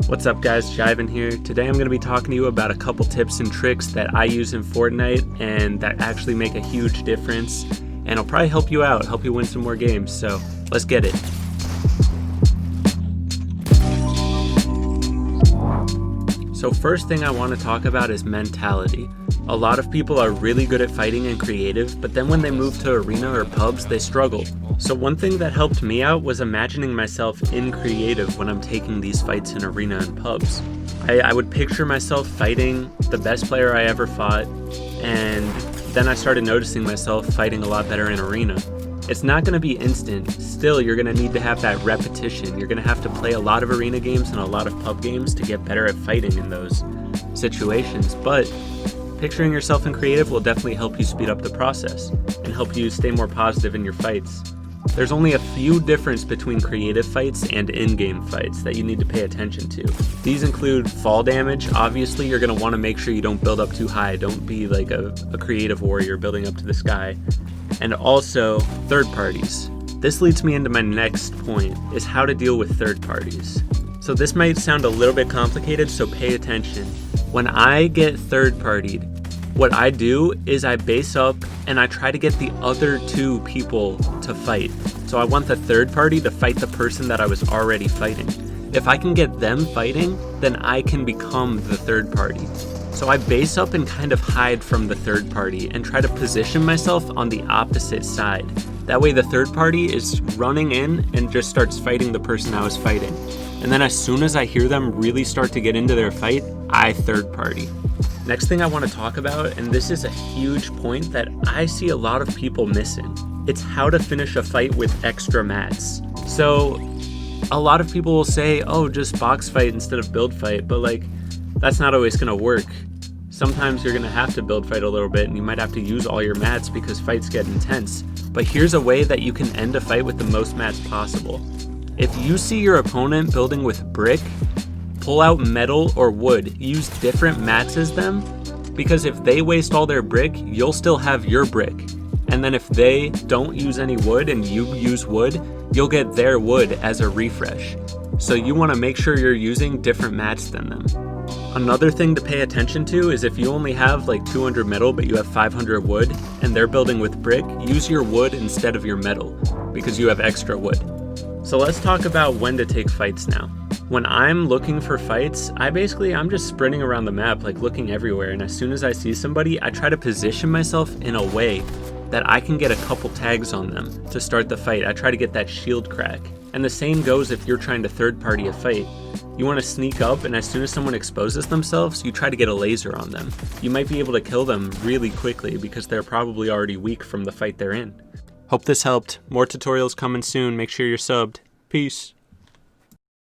What's up guys, Jivan here. Today I'm going to be talking to you about a couple tips and tricks that I use in Fortnite and that actually make a huge difference, and it'll probably help you out, help you win some more games, so let's get it. So first thing I want to talk about is mentality. A lot of people are really good at fighting and creative, but then when they move to arena or pubs, they struggle. So one thing that helped me out was imagining myself in creative when I'm taking these fights in arena and pubs. I would picture myself fighting the best player I ever fought, and then I started noticing myself fighting a lot better in arena. It's not going to be instant. Still, you're going to need to have that repetition. You're going to have to play a lot of arena games and a lot of pub games to get better at fighting in those situations, but picturing yourself in creative will definitely help you speed up the process and help you stay more positive in your fights. There's only a few differences between creative fights and in-game fights that you need to pay attention to. These include fall damage. Obviously, you're going to want to make sure you don't build up too high. Don't be like a creative warrior building up to the sky. And also, third parties. This leads me into my next point, is how to deal with third parties. So this might sound a little bit complicated, so pay attention. When I get third-partied, what I do is I base up and I try to get the other two people to fight. So I want the third party to fight the person that I was already fighting. If I can get them fighting, then I can become the third party. So I base up and kind of hide from the third party and try to position myself on the opposite side. That way the third party is running in and just starts fighting the person I was fighting. And then as soon as I hear them really start to get into their fight, I third party. Next thing I want to talk about, and this is a huge point that I see a lot of people missing, it's how to finish a fight with extra mats. So a lot of people will say, oh, just box fight instead of build fight, but like, that's not always going to work. Sometimes you're going to have to build fight a little bit and you might have to use all your mats because fights get intense. But here's a way that you can end a fight with the most mats possible. If you see your opponent building with brick, pull out metal or wood. Use different mats as them, because if they waste all their brick, you'll still have your brick. And then if they don't use any wood and you use wood, you'll get their wood as a refresh. So you want to make sure you're using different mats than them. Another thing to pay attention to is if you only have like 200 metal but you have 500 wood and they're building with brick, use your wood instead of your metal because you have extra wood. So let's talk about when to take fights now. When I'm looking for fights, I'm just sprinting around the map, like looking everywhere, and as soon as I see somebody, I try to position myself in a way that I can get a couple tags on them to start the fight. I try to get that shield crack. And the same goes if you're trying to third party a fight. You want to sneak up, and as soon as someone exposes themselves, you try to get a laser on them. You might be able to kill them really quickly because they're probably already weak from the fight they're in. Hope this helped. More tutorials coming soon. Make sure you're subbed. Peace.